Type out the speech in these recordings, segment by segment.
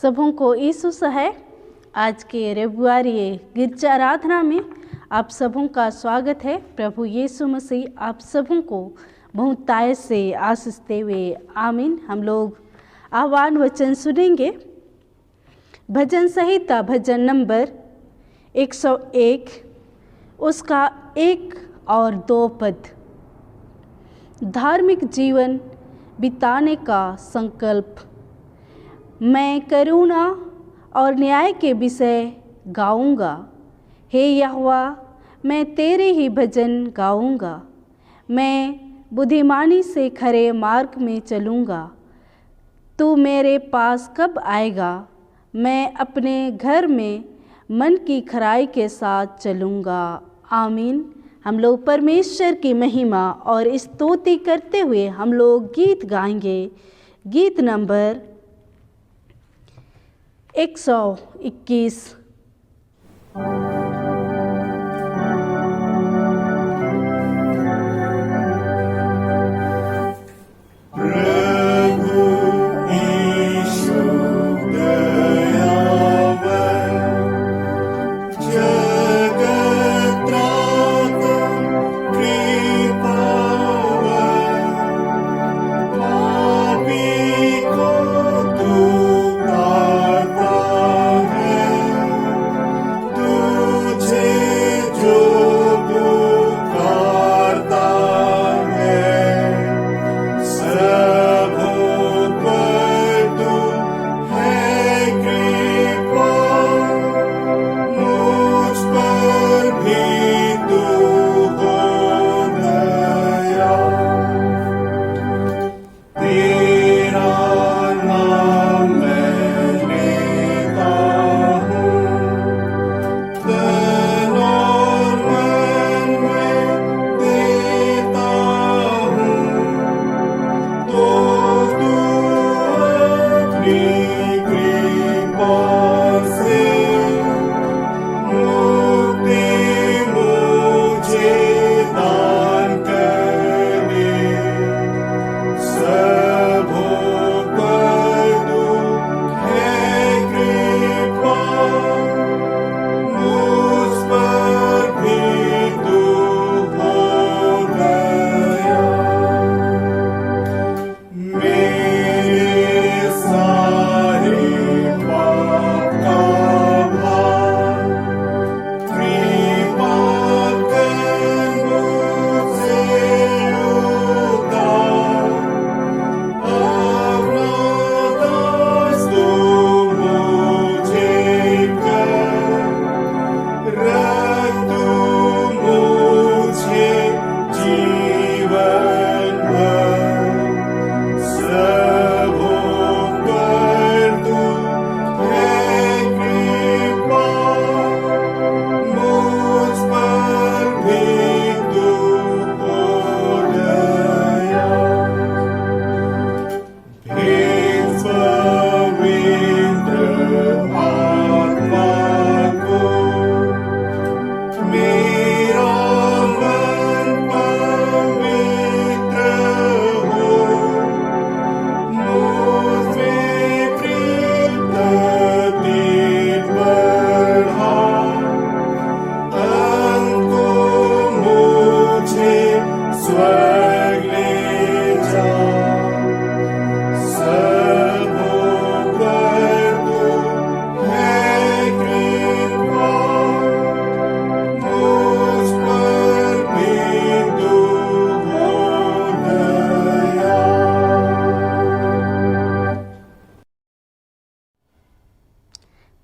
सबों को यीशु है। आज के रविवार गिरजा आराधना में आप सबों का स्वागत है। प्रभु यीशु मसीह आप सबों को बहुतायत से आशीष देते हुए आमीन। हम लोग आह्वान वचन सुनेंगे। भजन संहिता भजन नंबर 101 उसका 1 और 2 पद। धार्मिक जीवन बिताने का संकल्प। मैं करुणा और न्याय के विषय गाऊंगा। हे यहोवा, मैं तेरे ही भजन गाऊंगा। मैं बुद्धिमानी से खरे मार्ग में चलूँगा। तू मेरे पास कब आएगा? मैं अपने घर में मन की खराई के साथ चलूँगा। आमीन। हम लोग परमेश्वर की महिमा और स्तुति करते हुए हम लोग गीत गाएंगे। गीत नंबर 121।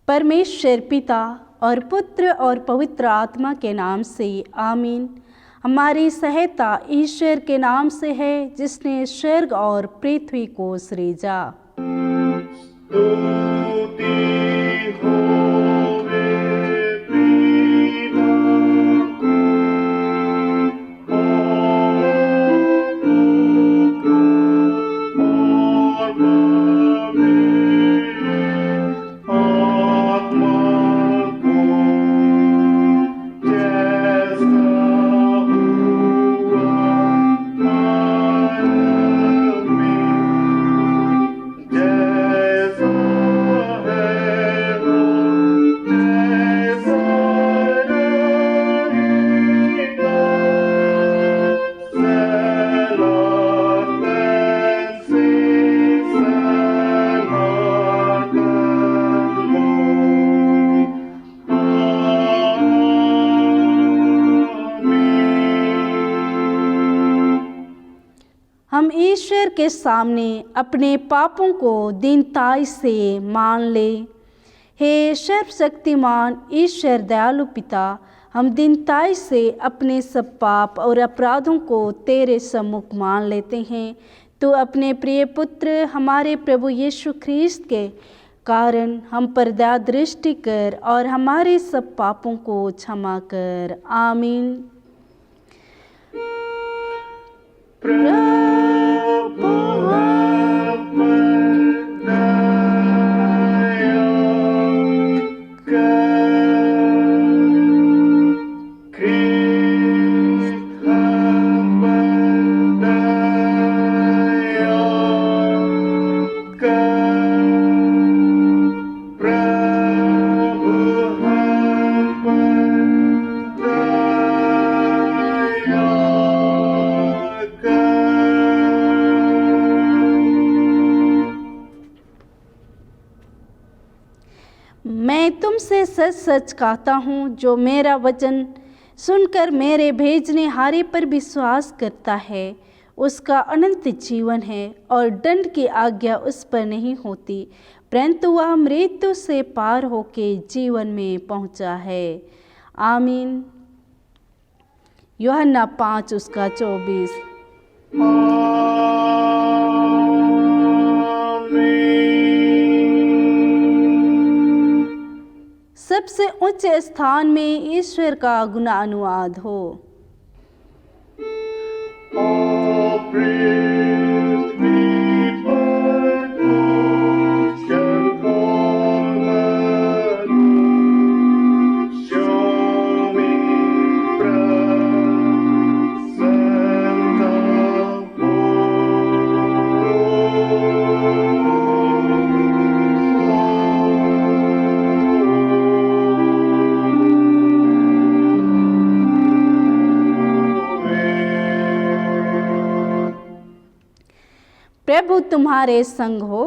परमेश्वर पिता और पुत्र और पवित्र आत्मा के नाम से आमीन। हमारी सहायता ईश्वर के नाम से है जिसने स्वर्ग और पृथ्वी को सृजा। के सामने अपने पापों को दीनताई से मान ले। हे सर्वशक्तिमान ईश्वर दयालु पिता, हम दीनताई से अपने सब पाप और अपराधों को तेरे सम्मुख मान लेते हैं। तो अपने प्रिय पुत्र हमारे प्रभु यीशु ख्रीस्त के कारण हम पर दया दृष्टि कर और हमारे सब पापों को क्षमा कर। आमीन। प्रभु मैं तुमसे सच सच कहता हूँ, जो मेरा वचन सुनकर मेरे भेजने हारे पर विश्वास करता है उसका अनंत जीवन है और दंड की आज्ञा उस पर नहीं होती, परंतु वह मृत्यु से पार होके जीवन में पहुँचा है। आमीन। यूहन्ना 5:24। सबसे ऊंचे स्थान में ईश्वर का गुणानुवाद हो। प्रभु तुम्हारे संग हो।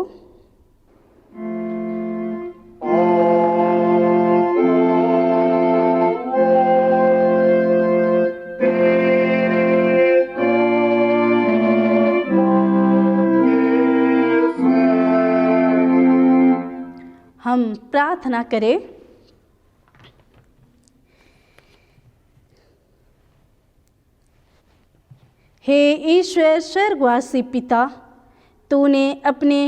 हम प्रार्थना करें। हे ईश्वर स्वर्गवासी पिता, तूने अपने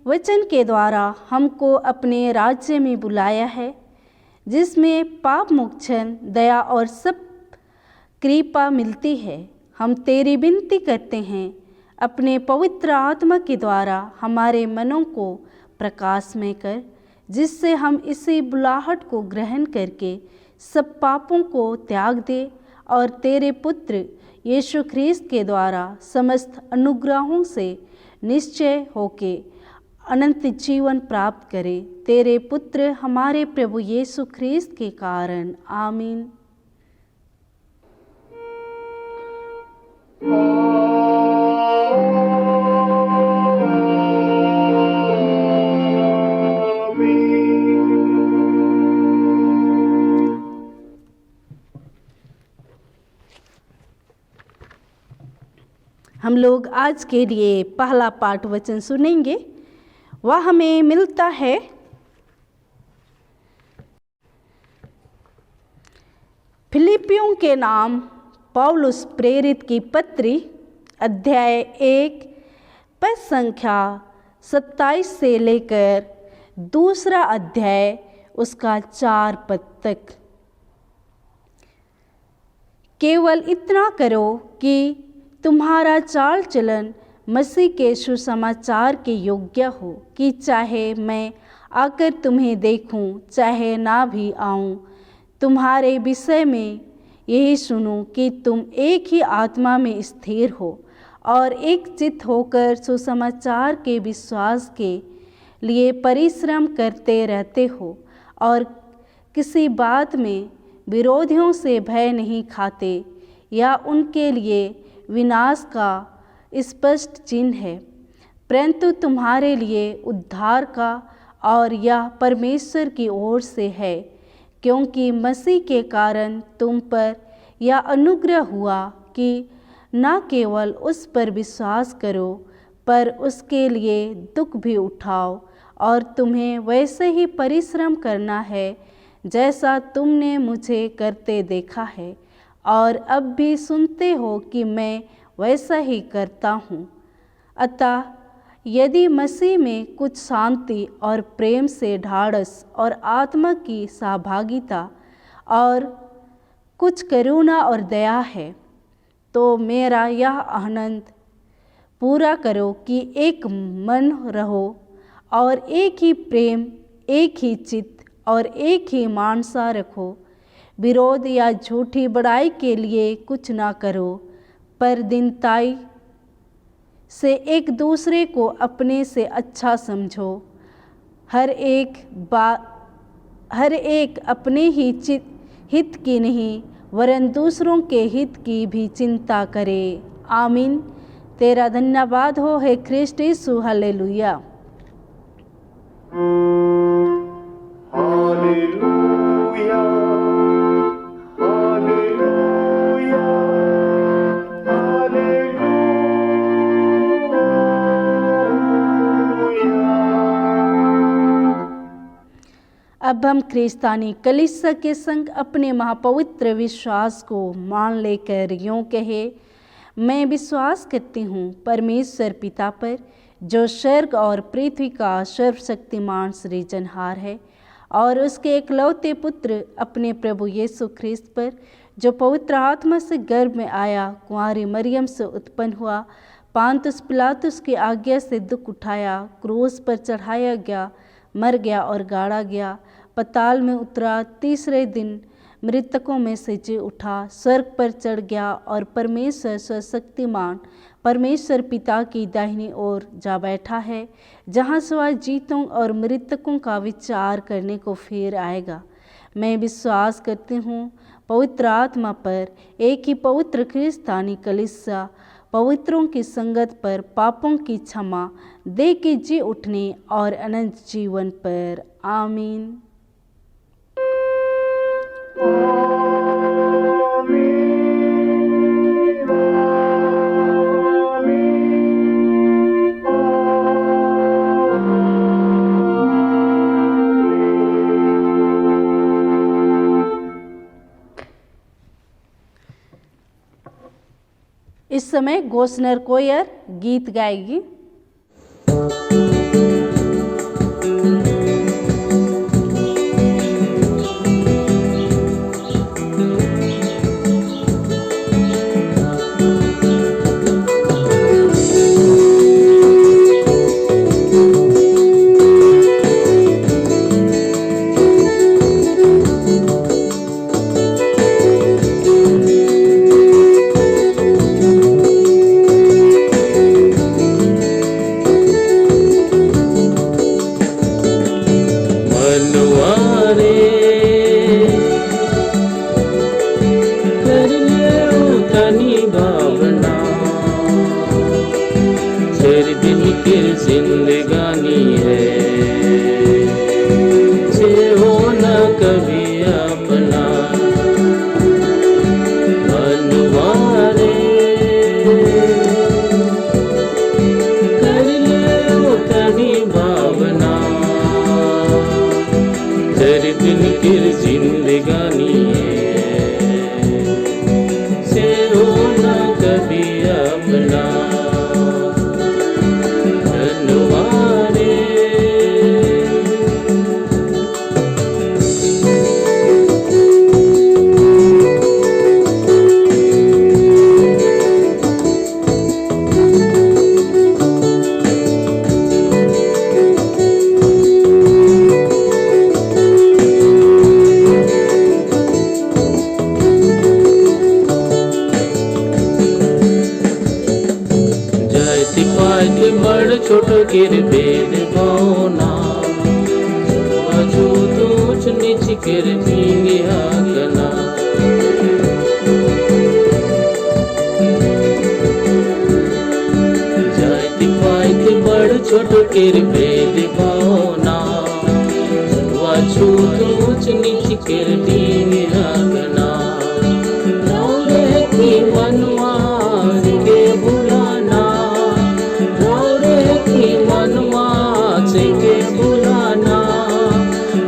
वचन के द्वारा हमको अपने राज्य में बुलाया है, जिसमें पाप मोक्षण, दया और सब कृपा मिलती है। हम तेरी विनती करते हैं, अपने पवित्र आत्मा के द्वारा हमारे मनों को प्रकाशमय कर, जिससे हम इसी बुलाहट को ग्रहण करके सब पापों को त्याग दे और तेरे पुत्र यीशु ख्रीस्त के द्वारा समस्त अनुग्रहों से निश्चय होके अनंत जीवन प्राप्त करे। तेरे पुत्र हमारे प्रभु यीशु ख्रीस्त के कारण। आमीन। हम लोग आज के लिए पहला पाठ वचन सुनेंगे। वह हमें मिलता है फिलिपियों के नाम पौलुस प्रेरित की पत्री अध्याय 1 पद संख्या 27 से लेकर दूसरा अध्याय उसका 4 पद तक। केवल इतना करो कि तुम्हारा चाल चलन मसीह के सुसमाचार के योग्य हो, कि चाहे मैं आकर तुम्हें देखूं, चाहे ना भी आऊं। तुम्हारे विषय में यही सुनूं कि तुम एक ही आत्मा में स्थिर हो और एक चित्त होकर सुसमाचार के विश्वास के लिए परिश्रम करते रहते हो और किसी बात में विरोधियों से भय नहीं खाते या उनके लिए विनाश का स्पष्ट चिन्ह है, परंतु तुम्हारे लिए उद्धार का और यह परमेश्वर की ओर से है, क्योंकि मसीह के कारण तुम पर यह अनुग्रह हुआ कि न केवल उस पर विश्वास करो, पर उसके लिए दुख भी उठाओ, और तुम्हें वैसे ही परिश्रम करना है जैसा तुमने मुझे करते देखा है और अब भी सुनते हो कि मैं वैसा ही करता हूँ। अतः यदि मसीह में कुछ शांति और प्रेम से ढाढ़स और आत्मा की सहभागिता और कुछ करुणा और दया है, तो मेरा यह आनंद पूरा करो कि एक मन रहो और एक ही प्रेम, एक ही चित्त और एक ही मानसा रखो। विरोध या झूठी बड़ाई के लिए कुछ ना करो, पर दीनताई से एक दूसरे को अपने से अच्छा समझो। हर एक अपने ही हित की नहीं वरन दूसरों के हित की भी चिंता करे। आमीन। तेरा धन्यवाद हो हे ख्रिस्ट यीशु। हालेलुया। Hallelujah, hallelujah, hallelujah. अब हम ख्रिस्तानी कलीसिया के संग अपने महापवित्र विश्वास को मान लेकर यूँ कहे, मैं विश्वास करती हूँ परमेश्वर पिता पर, जो स्वर्ग और पृथ्वी का सर्वशक्तिमान सृजनहार है, और उसके एकलौते पुत्र अपने प्रभु यीशु ख्रिस्त पर, जो पवित्र आत्मा से गर्भ में आया, कुंवारी मरियम से उत्पन्न हुआ, पांतुस पिलातुस की आज्ञा से दुख उठाया, क्रूस पर चढ़ाया गया, मर गया और गाड़ा गया, पताल में उतरा, तीसरे दिन मृतकों में से जी उठा, स्वर्ग पर चढ़ गया और परमेश्वर सर्वशक्तिमान परमेश्वर पिता की दाहिनी ओर जा बैठा है, जहाँ सवा जीतों और मृतकों का विचार करने को फिर आएगा। मैं विश्वास करती हूँ पवित्र आत्मा पर, एक ही पवित्र ख्रिस्तानी कलीसिया, पवित्रों की संगत पर, पापों की क्षमा, देह के जी उठने और अनंत जीवन पर। आमीन। इस समय गोस्नर कोयर गीत गाएगी। मनवार के बुलाना के बुलाना,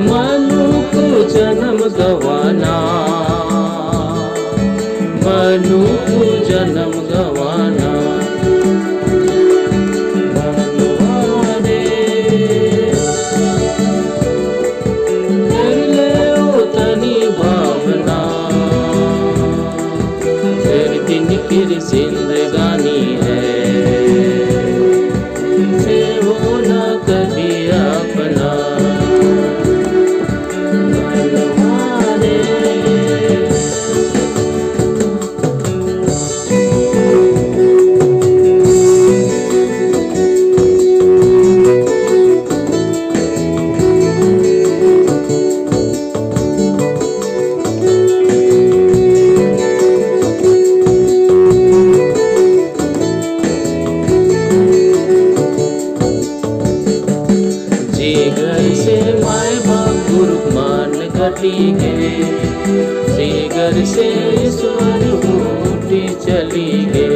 मनु को जन्म गवाना, मनु को जन्म गवाना। मनवारे कर ले ओ तनी भावना, फिर दिन की जिंदगानी है, से हो ना कभी अपना। मनवारे जिगर से माय बाप गुरमान घटी गे, जिगर से ईश्वर उठी चली गे।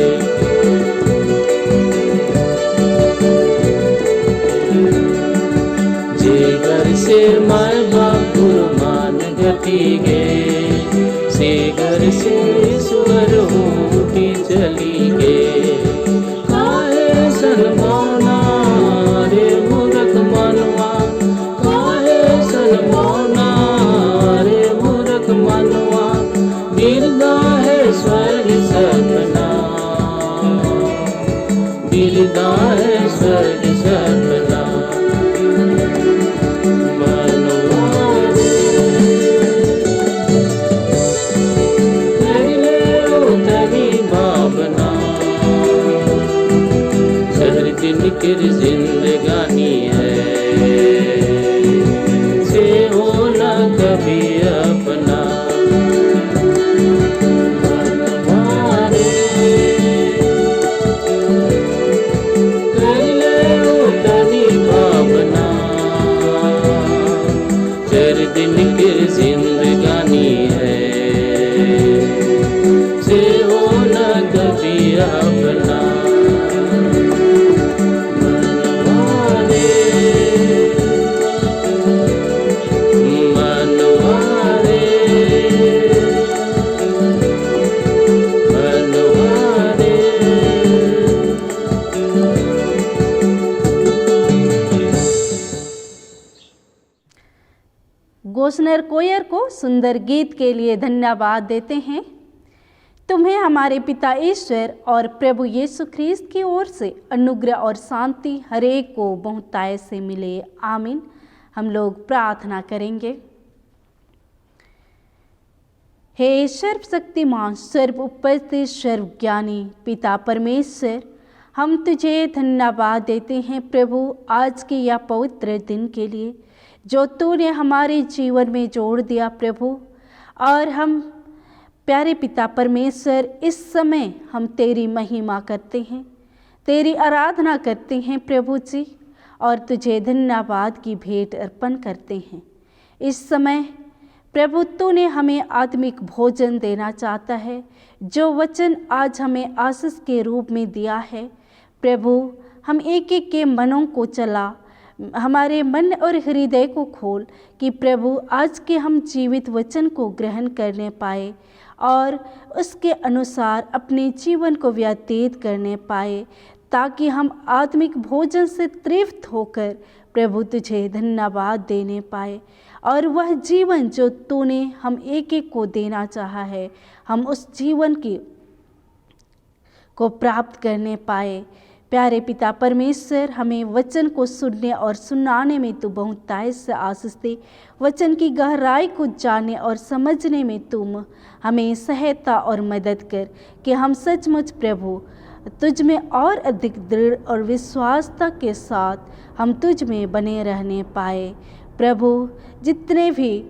जिगर से माय बाप गुरमान घटी गे, जिगर से ईश्वर उठी चली गे। काहे सनमाना रे मूर्ख मनवा, काहे सनमाना रे मूर्ख मनवा, बिरदा है स्वर्ग सपना, बिरदा है स्वर्ग सपना। मनवारे कर ले ओ तनी भावना, हर दिन की जिंदगानी है, से हो ना कभी अपना। मनवारे कर ले ओ तनी भावना, हर दिन की जिंदगानी है, से हो ना कभी अपना। गोस्नर कोयर को सुंदर गीत के लिए धन्यवाद देते हैं। तुम्हें हमारे पिता ईश्वर और प्रभु यीशु ख्रीस्त की ओर से अनुग्रह और शांति हरेक को बहुतायत से मिले। आमीन। हम लोग प्रार्थना करेंगे। हे सर्वशक्तिमान, सर्व उपस्थित, सर्वज्ञानी पिता परमेश्वर, हम तुझे धन्यवाद देते हैं प्रभु आज के यह पवित्र दिन के लिए जो तूने हमारे जीवन में जोड़ दिया प्रभु। और हम प्यारे पिता परमेश्वर, इस समय हम तेरी महिमा करते हैं, तेरी आराधना करते हैं प्रभु जी, और तुझे धन्यवाद की भेंट अर्पण करते हैं। इस समय प्रभु तूने हमें आत्मिक भोजन देना चाहता है, जो वचन आज हमें आशीष के रूप में दिया है प्रभु। हम एक एक के मनों को चला, हमारे मन और हृदय को खोल कि प्रभु आज के हम जीवित वचन को ग्रहण करने पाए और उसके अनुसार अपने जीवन को व्यतीत करने पाए, ताकि हम आत्मिक भोजन से तृप्त होकर प्रभु तुझे धन्यवाद देने पाए, और वह जीवन जो तूने हम एक एक को देना चाहा है, हम उस जीवन को प्राप्त करने पाए। प्यारे पिता परमेश्वर, हमें वचन को सुनने और सुनाने में तू बहुतायत से आशीष दे। वचन की गहराई को जानने और समझने में तुम हमें सहायता और मदद कर कि हम सचमुच प्रभु तुझ में और अधिक दृढ़ और विश्वासता के साथ हम तुझ में बने रहने पाए। प्रभु, जितने भी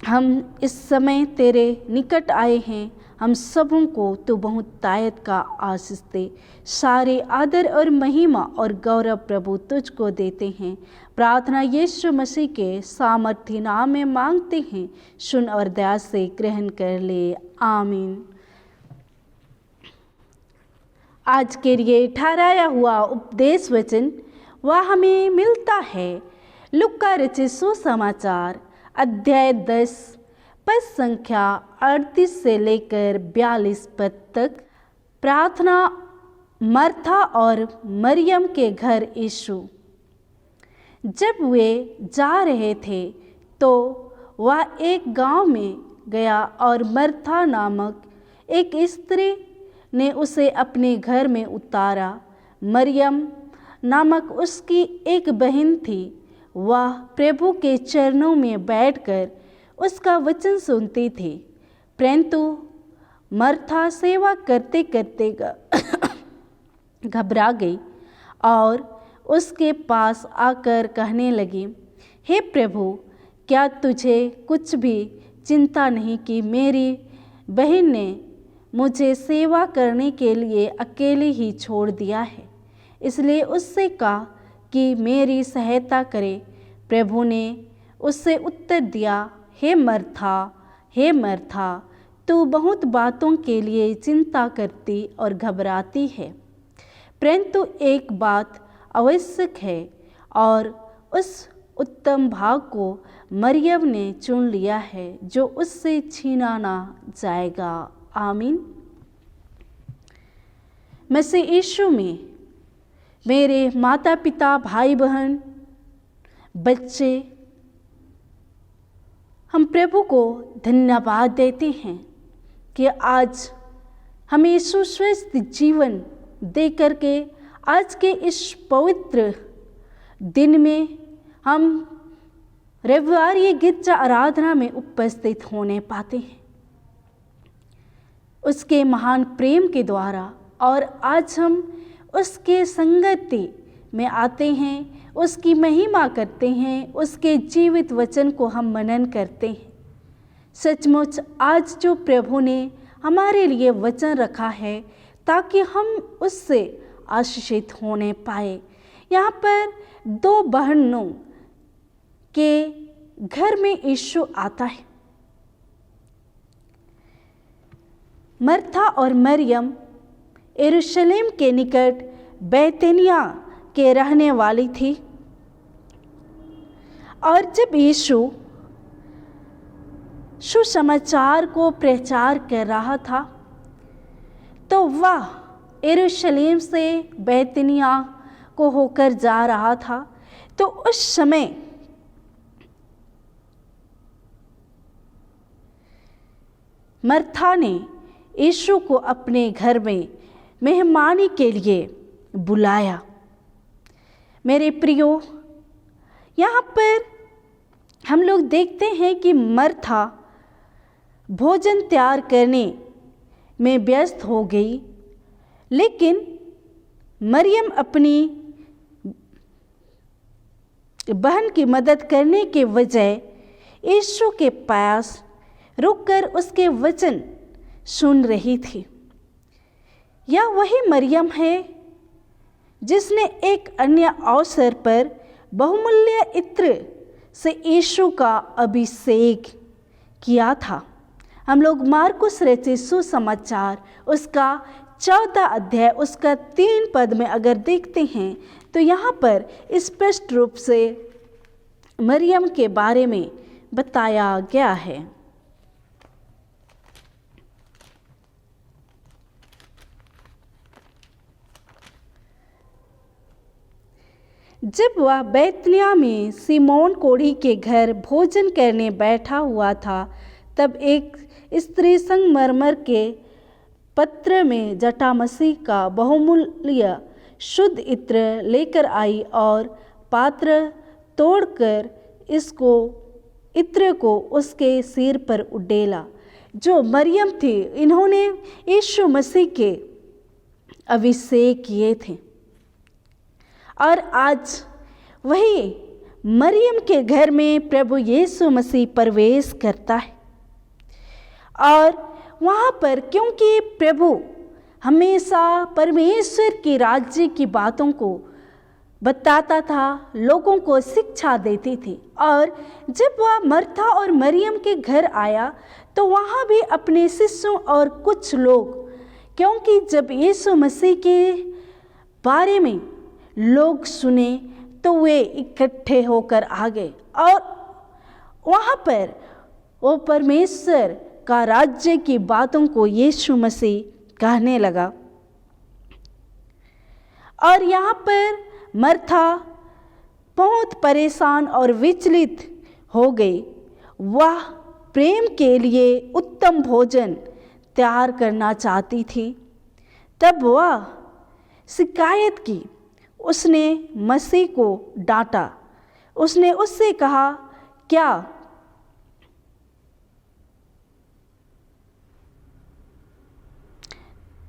हम इस समय तेरे निकट आए हैं, हम सबों को तू बहुतायत का आशीष दे। सारे आदर और महिमा और गौरव प्रभु तुझको देते हैं। प्रार्थना यीशु मसीह के सामर्थ्य नाम में मांगते हैं, सुन और दया से ग्रहण कर ले। आमीन। आज के लिए ठहराया हुआ उपदेश वचन वह हमें मिलता है लूका रचित सुसमाचार अध्याय 10 पद संख्या 38 से लेकर 42 पद तक। प्रार्थना मर्था और मरियम के घर यीशु। जब वे जा रहे थे तो वह एक गांव में गया और मर्था नामक एक स्त्री ने उसे अपने घर में उतारा। मरियम नामक उसकी एक बहन थी, वह प्रभु के चरणों में बैठकर उसका वचन सुनती थी, परंतु मर्था सेवा करते करते घबरा गई और उसके पास आकर कहने लगी, हे प्रभु, क्या तुझे कुछ भी चिंता नहीं कि मेरी बहन ने मुझे सेवा करने के लिए अकेले ही छोड़ दिया है, इसलिए उससे कहा कि मेरी सहायता करे। प्रभु ने उससे उत्तर दिया, हे मर्था, तू बहुत बातों के लिए चिंता करती और घबराती है, परंतु एक बात आवश्यक है और उस उत्तम भाग को मरियम ने चुन लिया है जो उससे छीना ना जाएगा। आमीन। मसीह यीशु में मेरे माता पिता, भाई बहन, बच्चे, हम प्रभु को धन्यवाद देते हैं कि आज हमें सुस्वस्थ जीवन दे करके आज के इस पवित्र दिन में हम रविवारी गिरजा आराधना में उपस्थित होने पाते हैं उसके महान प्रेम के द्वारा। और आज हम उसके संगति में आते हैं, उसकी महिमा करते हैं, उसके जीवित वचन को हम मनन करते हैं। सचमुच आज जो प्रभु ने हमारे लिए वचन रखा है ताकि हम उससे आशीषित होने पाए। यहाँ पर दो बहनों के घर में यीशु आता है। मर्था और मरियम यरूशलेम के निकट बैतनिया के रहने वाली थी और जब यीशु सुसमाचार को प्रचार कर रहा था तो वह यरूशलेम से बैतनिया को होकर जा रहा था। तो उस समय मर्था ने यीशु को अपने घर में मेहमानी के लिए बुलाया। मेरे प्रियो, यहाँ पर हम लोग देखते हैं कि मर्था भोजन तैयार करने में व्यस्त हो गई, लेकिन मरियम अपनी बहन की मदद करने के बजाय यीशु के पास रुककर उसके वचन सुन रही थी। यह वही मरियम है जिसने एक अन्य अवसर पर बहुमूल्य इत्र से यीशु का अभिषेक किया था। हम लोग मार्कुस रचित सुसमाचार उसका 14 अध्याय उसका 3 पद में अगर देखते हैं तो यहाँ पर स्पष्ट रूप से मरियम के बारे में बताया गया है। जब वह बैतनिया में सिमोन कोढ़ी के घर भोजन करने बैठा हुआ था, तब एक स्त्री संगमरमर के पत्र में जटामसी का बहुमूल्य शुद्ध इत्र लेकर आई और पात्र तोड़कर इत्र को उसके सिर पर उडेला। जो मरियम थी, इन्होंने यीशु मसीह के अभिषेक किए थे और आज वही मरियम के घर में प्रभु यीशु मसीह प्रवेश करता है। और वहाँ पर क्योंकि प्रभु हमेशा परमेश्वर के राज्य की बातों को बताता था, लोगों को शिक्षा देती थी, और जब वह मर्था और मरियम के घर आया तो वहाँ भी अपने शिष्यों और कुछ लोग, क्योंकि जब यीशु मसीह के बारे में लोग सुने तो वे इकट्ठे होकर आ गए और वहाँ पर वो परमेश्वर का राज्य की बातों को यीशु मसीह कहने लगा। और यहाँ पर मर्था बहुत परेशान और विचलित हो गई। वह प्रेम के लिए उत्तम भोजन तैयार करना चाहती थी। तब वह शिकायत की। उसने मसीह को डांटा। उसने उससे कहा, क्या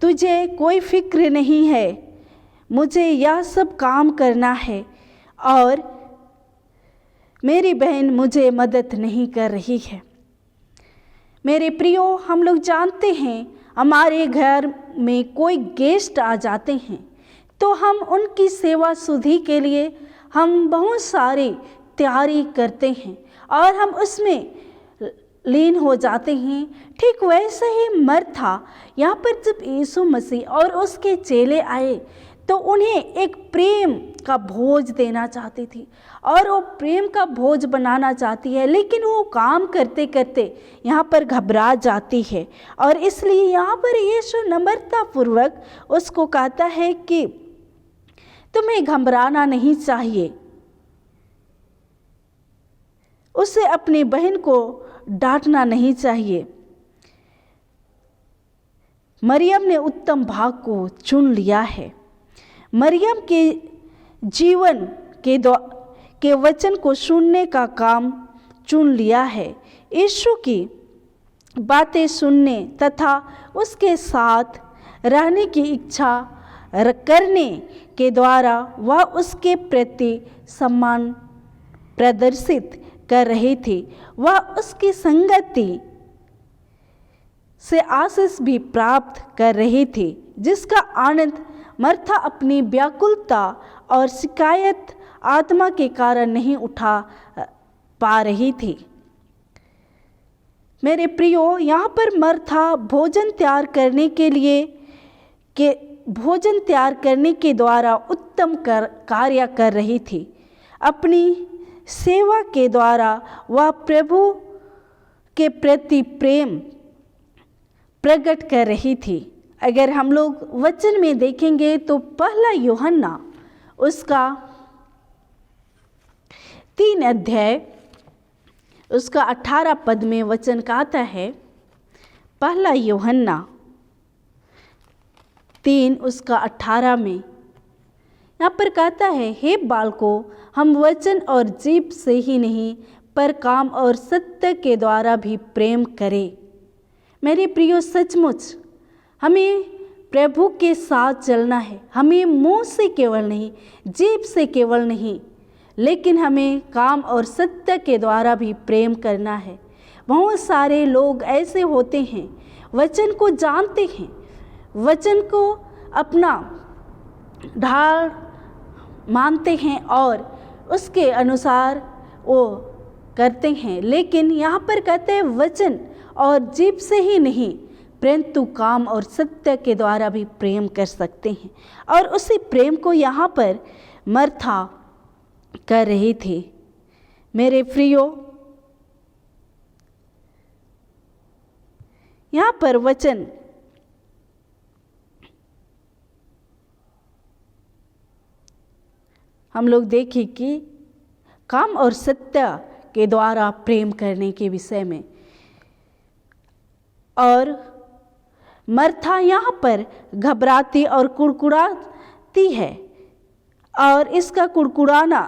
तुझे कोई फिक्र नहीं है? मुझे यह सब काम करना है और मेरी बहन मुझे मदद नहीं कर रही है। मेरे प्रियो, हम लोग जानते हैं हमारे घर में कोई गेस्ट आ जाते हैं तो हम उनकी सेवा सुधि के लिए हम बहुत सारी तैयारी करते हैं और हम उसमें लीन हो जाते हैं। ठीक वैसे ही मर्था यहाँ पर जब यीशु मसीह और उसके चेले आए तो उन्हें एक प्रेम का भोज देना चाहती थी और वो प्रेम का भोज बनाना चाहती है, लेकिन वो काम करते करते यहाँ पर घबरा जाती है। और इसलिए यहाँ पर यीशु नम्रतापूर्वक उसको कहता है कि तुम्हें घबराना नहीं चाहिए। उसे अपनी बहन को डांटना नहीं चाहिए। मरियम ने उत्तम भाग को चुन लिया है। मरियम के जीवन के वचन को सुनने का काम चुन लिया है। यीशु की बातें सुनने तथा उसके साथ रहने की इच्छा करने के द्वारा वह उसके प्रति सम्मान प्रदर्शित कर रही थी। वह उसकी संगति से आशीष भी प्राप्त कर रही थी, जिसका आनंद मर्था अपनी व्याकुलता और शिकायत आत्मा के कारण नहीं उठा पा रही थी। मेरे प्रियो, यहाँ पर मर्था भोजन तैयार करने के द्वारा उत्तम कार्य कर रही थी। अपनी सेवा के द्वारा वह प्रभु के प्रति प्रेम प्रकट कर रही थी। अगर हम लोग वचन में देखेंगे तो पहला यूहन्ना उसका 3 अध्याय उसका 18 पद में वचन कहता है। पहला यूहन्ना 3 उसका 18 में यहाँ पर कहता है, हे बालकों, हम वचन और जीभ से ही नहीं पर काम और सत्य के द्वारा भी प्रेम करें। मेरे प्रियो, सचमुच हमें प्रभु के साथ चलना है। हमें मुंह से केवल नहीं, जीभ से केवल नहीं, लेकिन हमें काम और सत्य के द्वारा भी प्रेम करना है। बहुत सारे लोग ऐसे होते हैं, वचन को जानते हैं, वचन को अपना ढाल मानते हैं और उसके अनुसार वो करते हैं, लेकिन यहाँ पर कहते हैं वचन और जीभ से ही नहीं परंतु काम और सत्य के द्वारा भी प्रेम कर सकते हैं। और उसी प्रेम को यहाँ पर मर्था कर रही थी। मेरे प्रियो, यहाँ पर वचन हम लोग देखें कि काम और सत्य के द्वारा प्रेम करने के विषय में, और मर्था यहाँ पर घबराती और कुड़कुड़ाती है और इसका कुड़कुड़ाना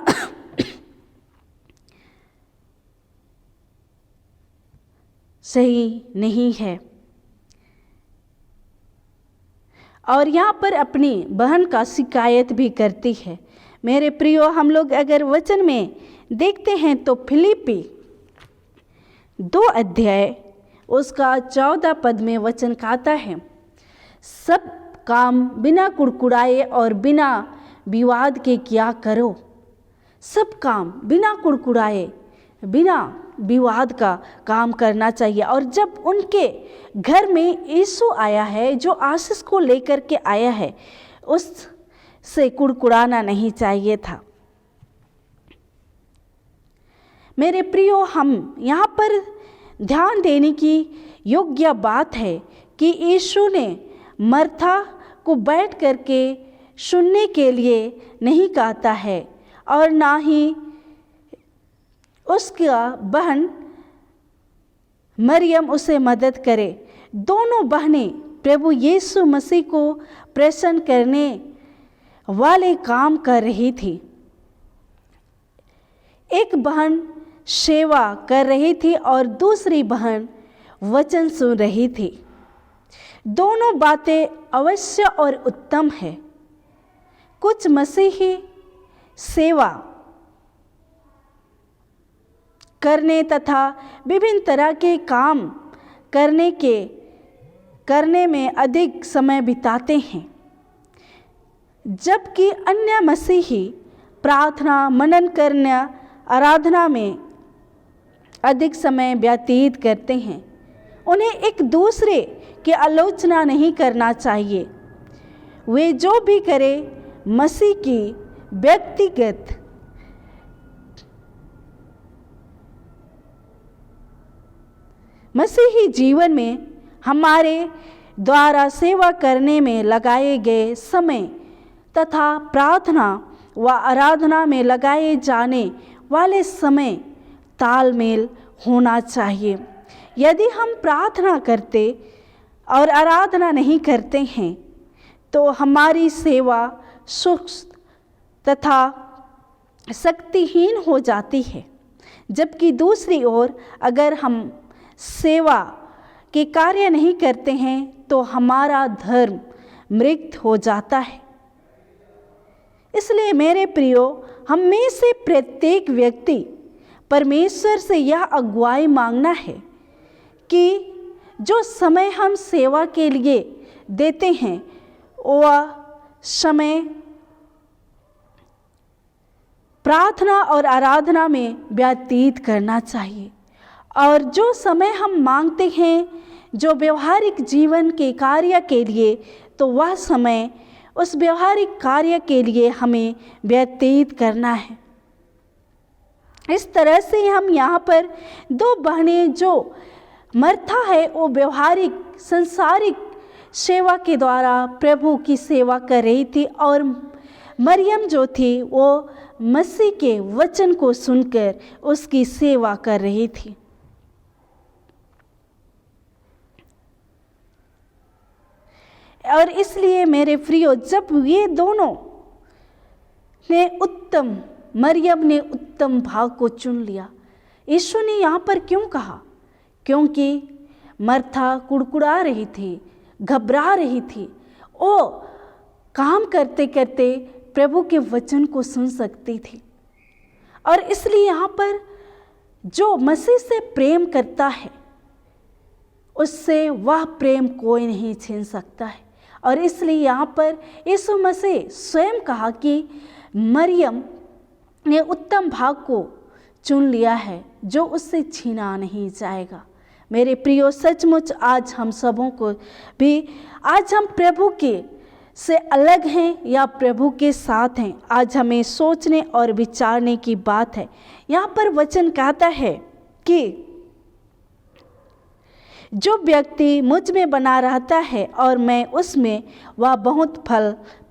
सही नहीं है। और यहाँ पर अपनी बहन का शिकायत भी करती है। मेरे प्रियो, हम लोग अगर वचन में देखते हैं तो फिलिप्पी 2 अध्याय उसका 14 पद में वचन कहता है, सब काम बिना कुड़कुड़ाए और बिना विवाद के किया करो। सब काम बिना कुड़कुड़ाए, बिना विवाद का काम करना चाहिए। और जब उनके घर में यीशु आया है, जो आशीष को लेकर के आया है, उस से कुड़कुड़ाना नहीं चाहिए था। मेरे प्रियो, हम यहाँ पर ध्यान देने की योग्य बात है कि यीशु ने मर्था को बैठ करके सुनने के लिए नहीं कहता है और ना ही उसका बहन मरियम उसे मदद करे। दोनों बहनें प्रभु यीशु मसीह को प्रसन्न करने वाले काम कर रही थी। एक बहन सेवा कर रही थी और दूसरी बहन वचन सुन रही थी। दोनों बातें अवश्य और उत्तम है। कुछ मसीही सेवा करने तथा विभिन्न तरह के काम करने में अधिक समय बिताते हैं, जबकि अन्य मसीही प्रार्थना, मनन करने, आराधना में अधिक समय व्यतीत करते हैं। उन्हें एक दूसरे की आलोचना नहीं करना चाहिए। वे जो भी करें, मसीह की व्यक्तिगत मसीही जीवन में हमारे द्वारा सेवा करने में लगाए गए समय तथा प्रार्थना व आराधना में लगाए जाने वाले समय तालमेल होना चाहिए। यदि हम प्रार्थना करते और आराधना नहीं करते हैं तो हमारी सेवा सुस्त तथा शक्तिहीन हो जाती है, जबकि दूसरी ओर अगर हम सेवा के कार्य नहीं करते हैं तो हमारा धर्म मृत हो जाता है। इसलिए मेरे प्रियो, हम में से प्रत्येक व्यक्ति परमेश्वर से यह अगुवाई मांगना है कि जो समय हम सेवा के लिए देते हैं वह समय प्रार्थना और आराधना में व्यतीत करना चाहिए, और जो समय हम मांगते हैं जो व्यवहारिक जीवन के कार्य के लिए, तो वह समय उस व्यवहारिक कार्य के लिए हमें व्यतीत करना है। इस तरह से हम यहाँ पर दो बहनें, जो मर्था है वो व्यवहारिक संसारिक सेवा के द्वारा प्रभु की सेवा कर रही थी, और मरियम जो थी वो मसीह के वचन को सुनकर उसकी सेवा कर रही थी। और इसलिए मेरे प्रियो, जब ये दोनों ने मरियम ने उत्तम भाग को चुन लिया। यीशु ने यहाँ पर क्यों कहा? क्योंकि मर्था कुड़कुड़ा रही थी, घबरा रही थी। वो काम करते करते प्रभु के वचन को सुन सकती थी, और इसलिए यहाँ पर जो मसीह से प्रेम करता है उससे वह प्रेम कोई नहीं छीन सकता है। और इसलिए यहाँ पर यीशु मसीह स्वयं कहा कि मरियम ने उत्तम भाग को चुन लिया है जो उससे छीना नहीं जाएगा। मेरे प्रियो, सचमुच आज हम सबों को भी, आज हम प्रभु के से अलग हैं या प्रभु के साथ हैं, आज हमें सोचने और विचारने की बात है। यहाँ पर वचन कहता है कि जो व्यक्ति मुझ में बना रहता है और मैं उसमें, वह बहुत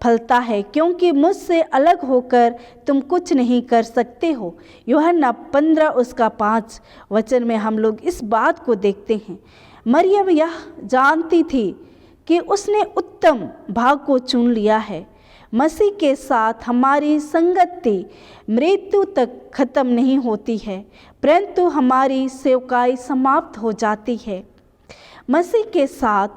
फलता है, क्योंकि मुझसे अलग होकर तुम कुछ नहीं कर सकते हो। यूहन्ना 15:5 वचन में हम लोग इस बात को देखते हैं। मरियम यह जानती थी कि उसने उत्तम भाग को चुन लिया है। मसीह के साथ हमारी संगति मृत्यु तक खत्म नहीं होती है, परंतु हमारी सेवकाई समाप्त हो जाती है। मसीह के साथ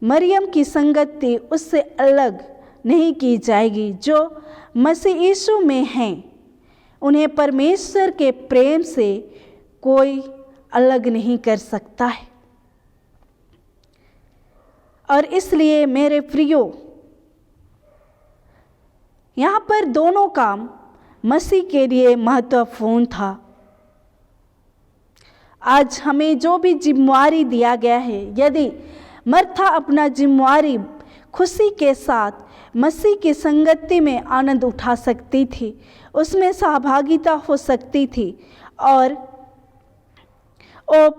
मरियम की संगति उससे अलग नहीं की जाएगी। जो मसीह यीशु में हैं, उन्हें परमेश्वर के प्रेम से कोई अलग नहीं कर सकता है। और इसलिए मेरे प्रियो, यहाँ पर दोनों काम मसीह के लिए महत्वपूर्ण था। आज हमें जो भी जिम्मेवारी दिया गया है, यदि मर्था अपना जिम्मेवारी खुशी के साथ मसीह की संगति में आनंद उठा सकती थी, उसमें सहभागिता हो सकती थी और वो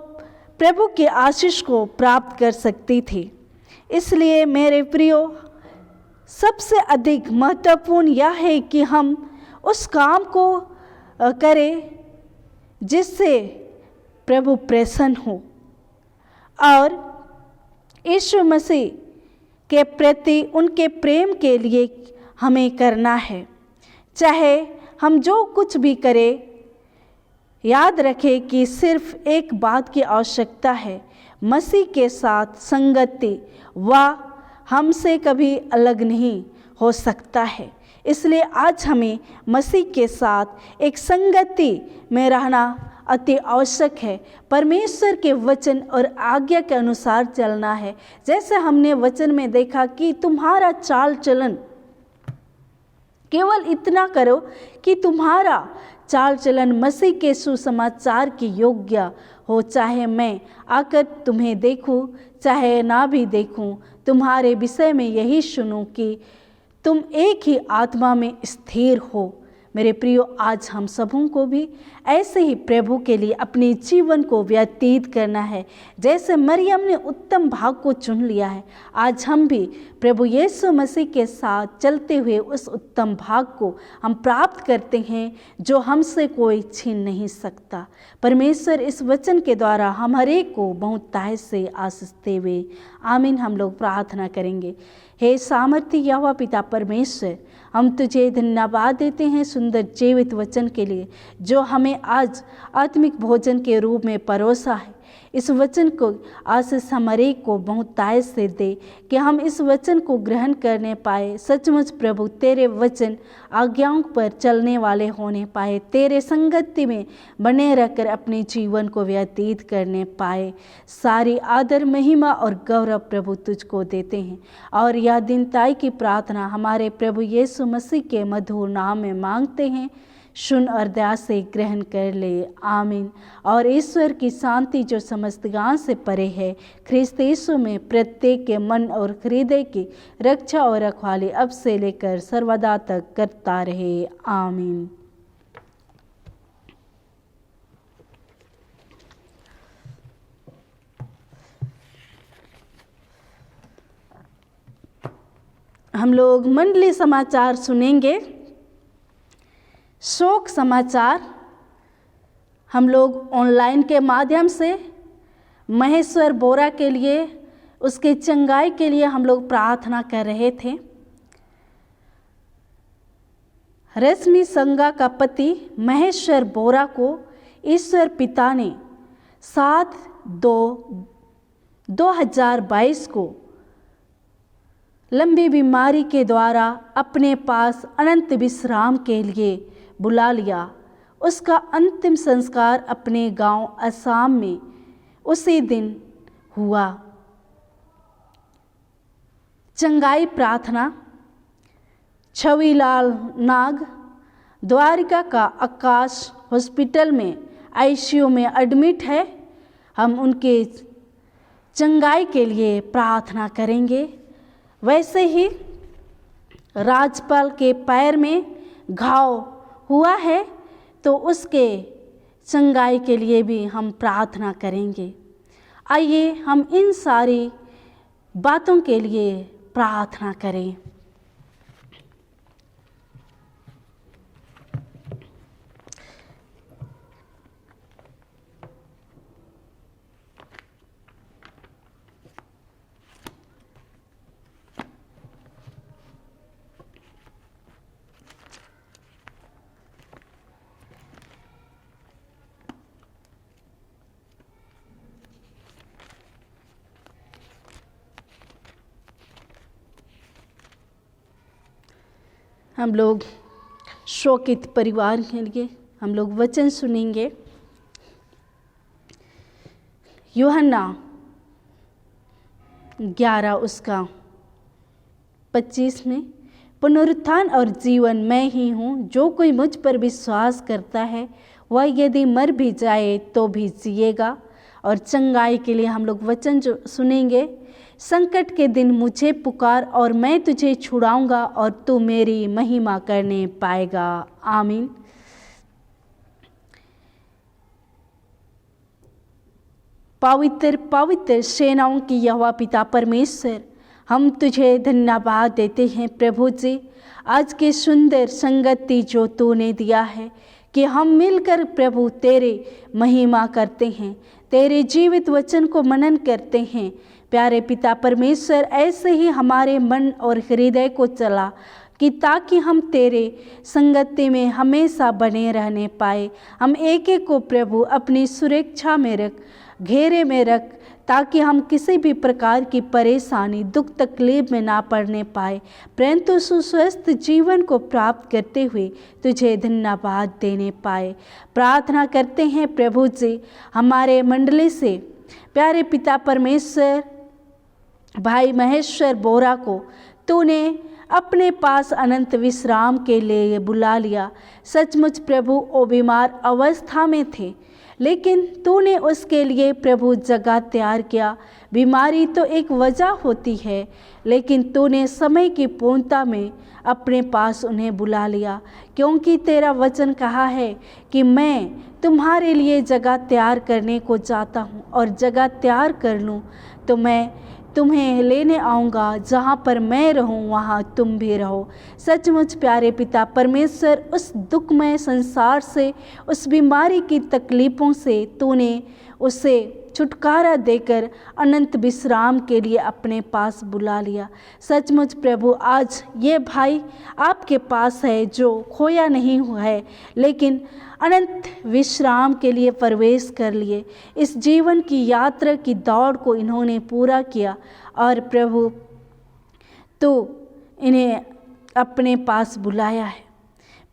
प्रभु के आशीष को प्राप्त कर सकती थी। इसलिए मेरे प्रियो, सबसे अधिक महत्वपूर्ण यह है कि हम उस काम को करें जिससे प्रभु प्रसन्न हो और यीशु मसीह के प्रति उनके प्रेम के लिए हमें करना है। चाहे हम जो कुछ भी करें, याद रखें कि सिर्फ एक बात की आवश्यकता है, मसीह के साथ संगति। वह हमसे कभी अलग नहीं हो सकता है। इसलिए आज हमें मसीह के साथ एक संगति में रहना अति आवश्यक है। परमेश्वर के वचन और आज्ञा के अनुसार चलना है। जैसे हमने वचन में देखा कि तुम्हारा चाल चलन, केवल इतना करो कि तुम्हारा चाल चलन मसीह के सुसमाचार की योग्य हो। चाहे मैं आकर तुम्हें देखूं, चाहे ना भी देखूं, तुम्हारे विषय में यही सुनूं कि तुम एक ही आत्मा में स्थिर हो। मेरे प्रियो, आज हम सबों को भी ऐसे ही प्रभु के लिए अपने जीवन को व्यतीत करना है। जैसे मरियम ने उत्तम भाग को चुन लिया है, आज हम भी प्रभु यीशु मसीह के साथ चलते हुए उस उत्तम भाग को हम प्राप्त करते हैं जो हमसे कोई छीन नहीं सकता। परमेश्वर इस वचन के द्वारा हम हर एक को बहुत ताय से आशीष देवे। आमीन। हम लोग प्रार्थना करेंगे। हे सामर्थ्य यहोवा पिता परमेश्वर, हम तुझे धन्यवाद देते हैं सुंदर जीवित वचन के लिए जो हमें आज आत्मिक भोजन के रूप में परोसा है। इस वचन को आशीष हमारे को बहुत ताय से दे कि हम इस वचन को ग्रहण करने पाए। सचमुच प्रभु तेरे वचन आज्ञाओं पर चलने वाले होने पाए, तेरे संगति में बने रहकर अपने जीवन को व्यतीत करने पाए। सारी आदर महिमा और गौरव प्रभु तुझको देते हैं और यह दीनताई की प्रार्थना हमारे प्रभु यीशु मसीह के मधुर नाम में मांगते हैं। सुन और दया से ग्रहण कर ले। आमीन। और ईश्वर की शांति जो समस्त ज्ञान से परे है, ख्रिस्त यीशु में प्रत्येक के मन और हृदय की रक्षा और रखवाली अब से लेकर सर्वदा तक करता रहे। आमीन। हम लोग मंडली समाचार सुनेंगे। शोक समाचार हम लोग ऑनलाइन के माध्यम से महेश्वर बोरा के लिए, उसके चंगाई के लिए हम लोग प्रार्थना कर रहे थे। रश्मि संगा का पति महेश्वर बोरा को ईश्वर पिता ने 7/2/2022 को लंबी बीमारी के द्वारा अपने पास अनंत विश्राम के लिए बुला लिया। उसका अंतिम संस्कार अपने गांव असम में उसी दिन हुआ। चंगाई प्रार्थना। छविलाल नाग द्वारिका का आकाश हॉस्पिटल में आईसीयू में एडमिट है। हम उनके चंगाई के लिए प्रार्थना करेंगे। वैसे ही राजपाल के पैर में घाव हुआ है तो उसके चंगाई के लिए भी हम प्रार्थना करेंगे। आइए हम इन सारी बातों के लिए प्रार्थना करें। हम लोग शोकित परिवार के लिए हम लोग वचन सुनेंगे। यूहन्ना 11 उसका 25 में, पुनरुत्थान और जीवन मैं ही हूँ। जो कोई मुझ पर विश्वास करता है वह यदि मर भी जाए तो भी जिएगा। और चंगाई के लिए हम लोग वचन जो सुनेंगे संकट के दिन मुझे पुकार और मैं तुझे छुड़ाऊंगा और तू मेरी महिमा करने पाएगा। आमीन। पवित्र पवित्र सेनाओं की यहोवा पिता परमेश्वर, हम तुझे धन्यवाद देते हैं प्रभु जी, आज की सुंदर संगति जो तूने दिया है कि हम मिलकर प्रभु तेरे महिमा करते हैं, तेरे जीवित वचन को मनन करते हैं। प्यारे पिता परमेश्वर, ऐसे ही हमारे मन और हृदय को चला कि ताकि हम तेरे संगति में हमेशा बने रहने पाए। हम एक एक को प्रभु अपनी सुरक्षा में रख, घेरे में रख, ताकि हम किसी भी प्रकार की परेशानी दुख तकलीफ में ना पड़ने पाए, परंतु सुस्वस्थ जीवन को प्राप्त करते हुए तुझे धन्यवाद देने पाए। प्रार्थना करते हैं प्रभु जी हमारे मंडली से, प्यारे पिता परमेश्वर भाई महेश्वर बोरा को तूने अपने पास अनंत विश्राम के लिए बुला लिया। सचमुच प्रभु वो बीमार अवस्था में थे, लेकिन तूने उसके लिए प्रभु जगह तैयार किया। बीमारी तो एक वजह होती है, लेकिन तूने समय की पूर्णता में अपने पास उन्हें बुला लिया, क्योंकि तेरा वचन कहा है कि मैं तुम्हारे लिए जगह तैयार करने को जाता हूँ, और जगह तैयार कर लूँ तो मैं तुम्हें लेने आऊँगा। जहाँ पर मैं रहूँ वहाँ तुम भी रहो। सचमुच प्यारे पिता परमेश्वर, उस दुखमय संसार से, उस बीमारी की तकलीफ़ों से तूने उसे छुटकारा देकर अनंत विश्राम के लिए अपने पास बुला लिया। सचमुच प्रभु, आज ये भाई आपके पास है जो खोया नहीं हुआ है, लेकिन अनंत विश्राम के लिए प्रवेश कर लिए। इस जीवन की यात्रा की दौड़ को इन्होंने पूरा किया, और प्रभु तो इन्हें अपने पास बुलाया है।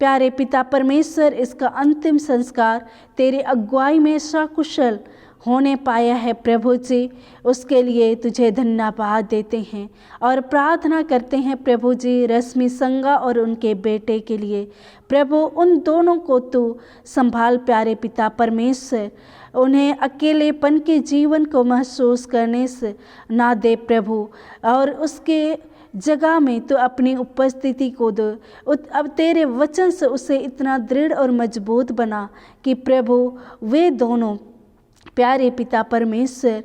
प्यारे पिता परमेश्वर, इसका अंतिम संस्कार तेरी अगुवाई में सकुशल होने पाया है प्रभु जी, उसके लिए तुझे धन्यवाद देते हैं और प्रार्थना करते हैं प्रभु जी रश्मि संगा और उनके बेटे के लिए। प्रभु उन दोनों को तू संभाल प्यारे पिता परमेश्वर, उन्हें अकेलेपन के जीवन को महसूस करने से ना दे प्रभु, और उसके जगह में तो अपनी उपस्थिति को दो। अब तेरे वचन से उसे इतना दृढ़ और मजबूत बना कि प्रभु वे दोनों प्यारे पिता परमेश्वर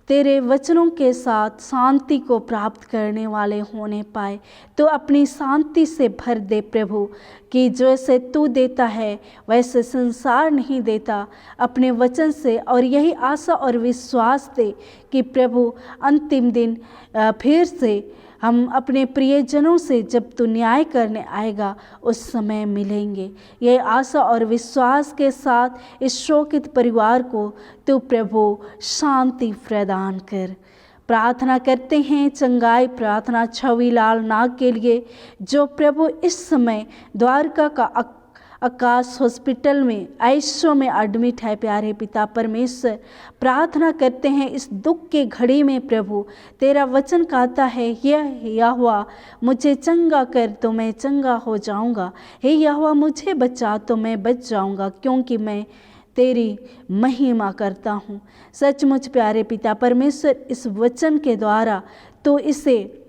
तेरे वचनों के साथ शांति को प्राप्त करने वाले होने पाए। तो अपनी शांति से भर दे प्रभु, कि जैसे तू देता है वैसे संसार नहीं देता, अपने वचन से। और यही आशा और विश्वास दे कि प्रभु अंतिम दिन फिर से हम अपने प्रियजनों से जब तू न्याय करने आएगा उस समय मिलेंगे। ये आशा और विश्वास के साथ इस शोकित परिवार को तू प्रभु शांति प्रदान कर। प्रार्थना करते हैं चंगाई प्रार्थना छविलाल नाग के लिए, जो प्रभु इस समय द्वारका का आकाश हॉस्पिटल में आईसीयू में एडमिट है। प्यारे पिता परमेश्वर, प्रार्थना करते हैं इस दुख के घड़ी में प्रभु तेरा वचन कहता है, यह यहोवा मुझे चंगा कर तो मैं चंगा हो जाऊंगा, हे यहोवा मुझे बचा तो मैं बच जाऊंगा, क्योंकि मैं तेरी महिमा करता हूँ। सचमुच प्यारे पिता परमेश्वर, इस वचन के द्वारा तो इसे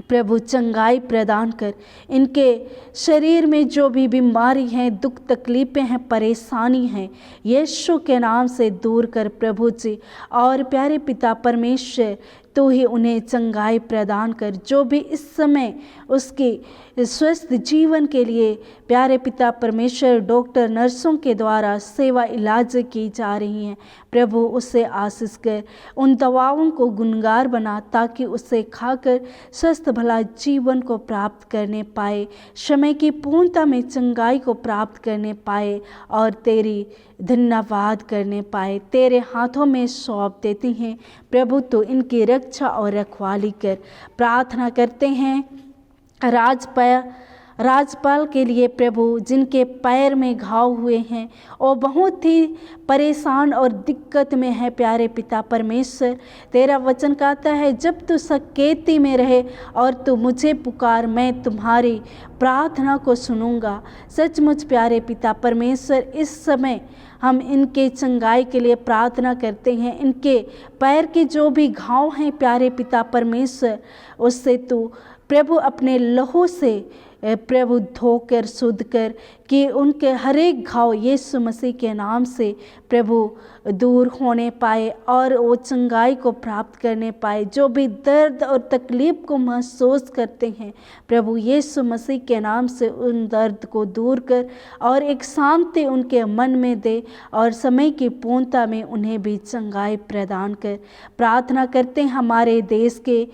प्रभु चंगाई प्रदान कर। इनके शरीर में जो भी बीमारी हैं, दुख तकलीफ़ें हैं, परेशानी हैं, यीशु के नाम से दूर कर प्रभु जी। और प्यारे पिता परमेश्वर, तो ही उन्हें चंगाई प्रदान कर। जो भी इस समय उसके स्वस्थ जीवन के लिए प्यारे पिता परमेश्वर डॉक्टर नर्सों के द्वारा सेवा इलाज की जा रही हैं, प्रभु उससे आशीष कर, उन दवाओं को गुणगार बना, ताकि उसे खाकर स्वस्थ भला जीवन को प्राप्त करने पाए, समय की पूर्णता में चंगाई को प्राप्त करने पाए और तेरी धन्यवाद करने पाए। तेरे हाथों में सौंप देते हैं प्रभु, तो इनकी रक्षा और रखवाली कर। प्रार्थना करते हैं राज्यपाल के लिए प्रभु जिनके पैर में घाव हुए हैं और बहुत ही परेशान और दिक्कत में है प्यारे पिता परमेश्वर। तेरा वचन कहता है जब तू सकेती में रहे और तू मुझे पुकार, मैं तुम्हारी प्रार्थना को सुनूंगा। सचमुच प्यारे पिता परमेश्वर, इस समय हम इनके चंगाई के लिए प्रार्थना करते हैं। इनके पैर के जो भी घाव हैं प्यारे पिता परमेश्वर, उससे तू प्रभु अपने लहू से प्रभु धोकर शुद्ध कर, कि उनके हर एक घाव यीशु मसीह के नाम से प्रभु दूर होने पाए और वो चंगाई को प्राप्त करने पाए। जो भी दर्द और तकलीफ को महसूस करते हैं प्रभु यीशु मसीह के नाम से उन दर्द को दूर कर और एक शांति उनके मन में दे और समय की पूर्णता में उन्हें भी चंगाई प्रदान कर। प्रार्थना करते हैं हमारे देश के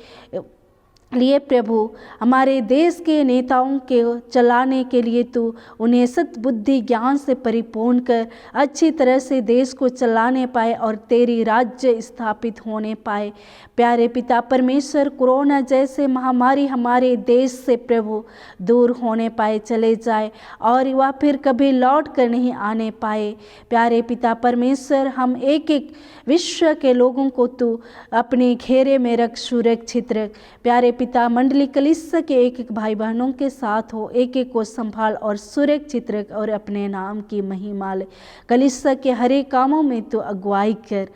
लिए प्रभु, हमारे देश के नेताओं के चलाने के लिए तू उन्हें सद्बुद्धि ज्ञान से परिपूर्ण कर, अच्छी तरह से देश को चलाने पाए और तेरी राज्य स्थापित होने पाए। प्यारे पिता परमेश्वर, कोरोना जैसे महामारी हमारे देश से प्रभु दूर होने पाए, चले जाए और वह फिर कभी लौट कर नहीं आने पाए। प्यारे पिता परमेश्वर, हम एक एक विश्व के लोगों को तू अपने घेरे में रख, सुरक्षित रख। प्यारे पिता मंडली कलीसिया के एक एक भाई बहनों के साथ हो, एक एक को संभाल और सुरक्षित रख और अपने नाम की महिमा ले। कलीसिया के हर एक कामों में तू अगुवाई कर।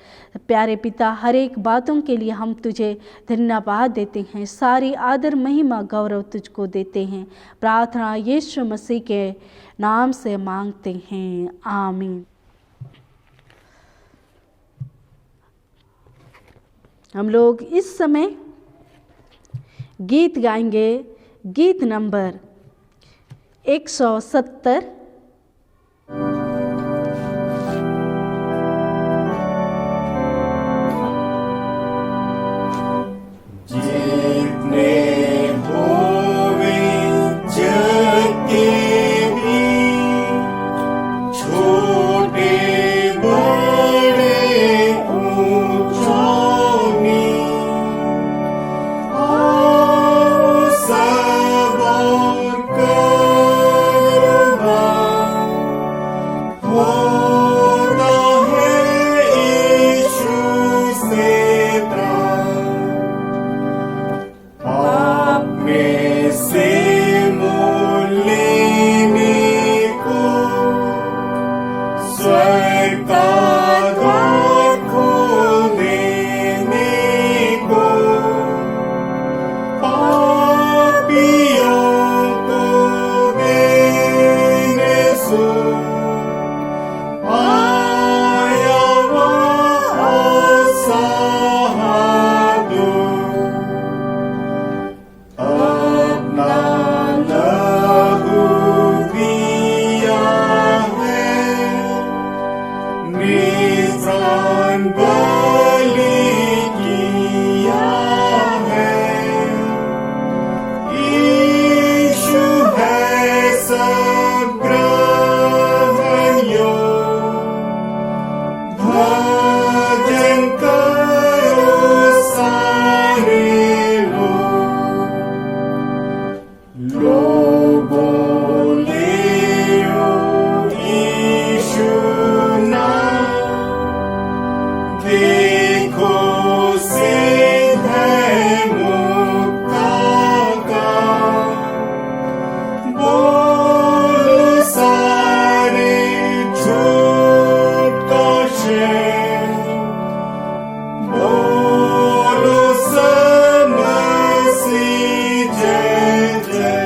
प्यारे पिता, हर एक बातों के लिए हम तुझे धन्यवाद देते हैं। सारी आदर महिमा गौरव तुझको देते हैं। प्रार्थना यीशु मसीह के नाम से मांगते हैं, आमीन। हम लोग इस समय गीत गाएंगे, गीत नंबर 170। जितने होवे जग के भी, छोटे बड़े ऊंचों नीच, सब और करवा होता है यीशु से त्राण। पाप में से मोल लेने को, स्वर्ग का द्वार खोल देने को, पापियों को देने सो आया वह साधु। अपना लहू दिया है, निशान बलि किया है। यीशु है सब ग्रहण योग्य, भजन करो सारे लोग। लोगों लेओ यीशु नाम, देखो सिद्ध है मुक्ता का। बोलो सारे झूठ को शेर, बोलो सब मसीह जय जय।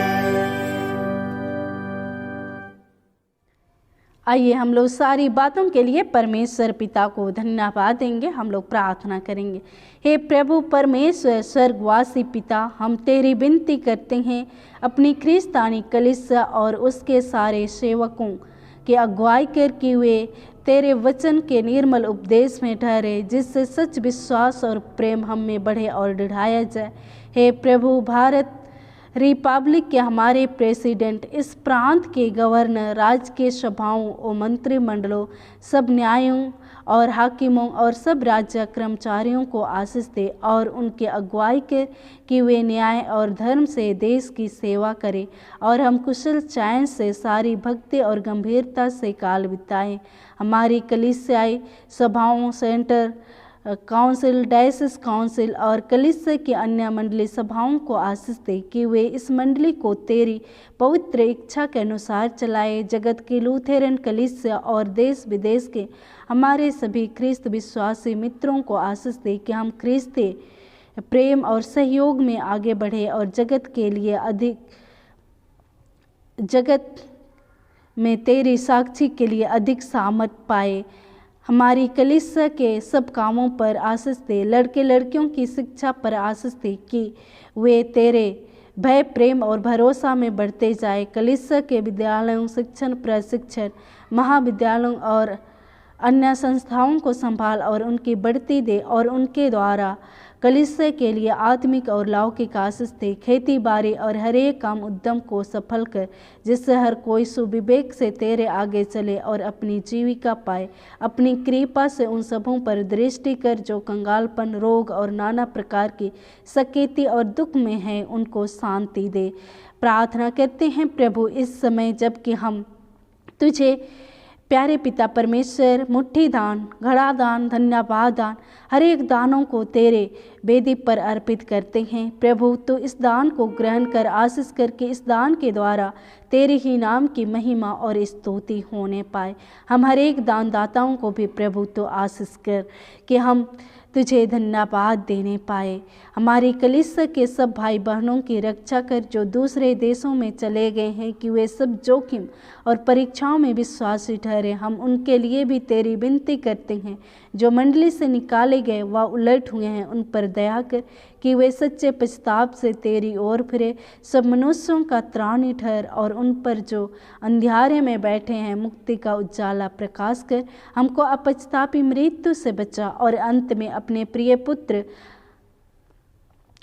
आइए हम लोग सारी बातों के लिए परमेश्वर पिता को धन्यवाद देंगे। हम लोग प्रार्थना करेंगे। हे प्रभु परमेश्वर स्वर्गवासी पिता, हम तेरी विनती करते हैं अपनी ख्रिस्तानी कलीसिया और उसके सारे सेवकों की अगुवाई करके हुए तेरे वचन के निर्मल उपदेश में ठहरे, जिससे सच विश्वास और प्रेम हम में बढ़े और बढ़ाया जाए। हे प्रभु, भारत रिपब्लिक के हमारे प्रेसिडेंट, इस प्रांत के गवर्नर, राज्य के सभाओं और मंत्रिमंडलों, सब न्यायों और हाकिमों और सब राज्य कर्मचारियों को आशीष दे और उनके अगुवाई कर कि वे न्याय और धर्म से देश की सेवा करें और हम कुशल चैन से सारी भक्ति और गंभीरता से काल बिताएं। हमारी कलीसियाई सभाओं, सेंटर काउंसिल, डायसिस काउंसिल और कलीसिया की अन्य मंडली सभाओं को आशीष दे कि वे इस मंडली को तेरी पवित्र इच्छा के अनुसार चलाए। जगत की लूथेरन कलीसिया और देश विदेश के हमारे सभी ख्रिस्त विश्वासी मित्रों को आशीष दे कि हम ख्रिस्ती प्रेम और सहयोग में आगे बढ़े और जगत में तेरी साक्षी के लिए अधिक सामर्थ पाए। हमारी कलीसिया के सब कामों पर आशीष दे। लड़के लड़कियों की शिक्षा पर आशीष दे कि वे तेरे भय, प्रेम और भरोसा में बढ़ते जाए। कलीसिया के विद्यालयों, शिक्षण, प्रशिक्षण, महाविद्यालयों और अन्य संस्थाओं को संभाल और उनकी बढ़ती दे और उनके द्वारा कलीसिया के लिए आत्मिक और लौकिक आशीष दे। खेती बाड़ी और हर एक काम उद्यम को सफल कर, जिससे हर कोई सुविवेक से तेरे आगे चले और अपनी जीविका पाए। अपनी कृपा से उन सबों पर दृष्टि कर जो कंगालपन, रोग और नाना प्रकार की सकेती और दुख में हैं, उनको शांति दे। प्रार्थना करते हैं प्रभु, इस समय जबकि हम तुझे प्यारे पिता परमेश्वर मुट्ठी दान, घड़ा दान, धन्यवाद दान, हर एक दानों को तेरे वेदी पर अर्पित करते हैं। प्रभु तो इस दान को ग्रहण कर आशीष करके इस दान के द्वारा तेरे ही नाम की महिमा और स्तुति होने पाए। हम हर एक दानदाताओं को भी प्रभु तो आशीष कर कि हम तुझे धन्यवाद देने पाए। हमारी कलीसिया के सब भाई बहनों की रक्षा कर जो दूसरे देशों में चले गए हैं कि वे सब जोखिम और परीक्षाओं में विश्वासी ठहरे। हम उनके लिए भी तेरी विनती करते हैं। जो मंडली से निकाले गए व उलट हुए हैं, उन पर दया कर कि वे सच्चे पश्चाताप से तेरी ओर फिरे। सब मनुष्यों का त्राणी ठहर और उन पर जो अंधियारे में बैठे हैं मुक्ति का उजाला प्रकाश कर। हमको अपश्चातापी मृत्यु से बचा और अंत में अपने प्रिय पुत्र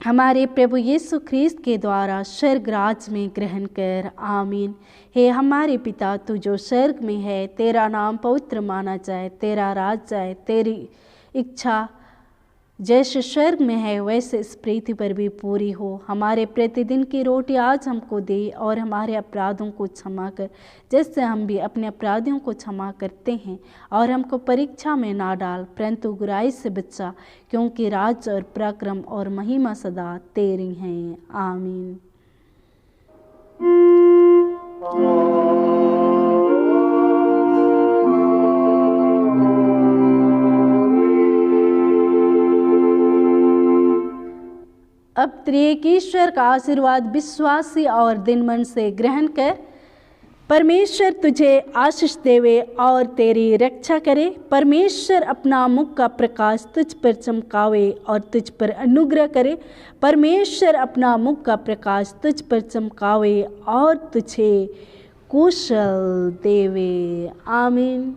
हमारे प्रभु यीशु ख्रीस्त के द्वारा स्वर्ग राज में ग्रहण कर। आमीन। हे हमारे पिता, तू जो स्वर्ग में है, तेरा नाम पवित्र माना जाए, तेरा राज आए, तेरी इच्छा जैसे स्वर्ग में है वैसे इस पृथ्वी पर भी पूरी हो। हमारे प्रतिदिन की रोटी आज हमको दे और हमारे अपराधों को क्षमा कर जैसे हम भी अपने अपराधियों को क्षमा करते हैं, और हमको परीक्षा में ना डाल परंतु बुराई से बचा, क्योंकि राज और पराक्रम और महिमा सदा तेरी हैं। आमीन। अब त्रिएक ईश्वर का आशीर्वाद विश्वासी और दिन मन से ग्रहण कर। परमेश्वर तुझे आशीष देवे और तेरी रक्षा करे। परमेश्वर अपना मुख का प्रकाश तुझ पर चमकावे और तुझ पर अनुग्रह करे। परमेश्वर अपना मुख का प्रकाश तुझ पर चमकावे और तुझे कुशल देवे। आमीन।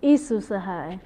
यीशु सहाय।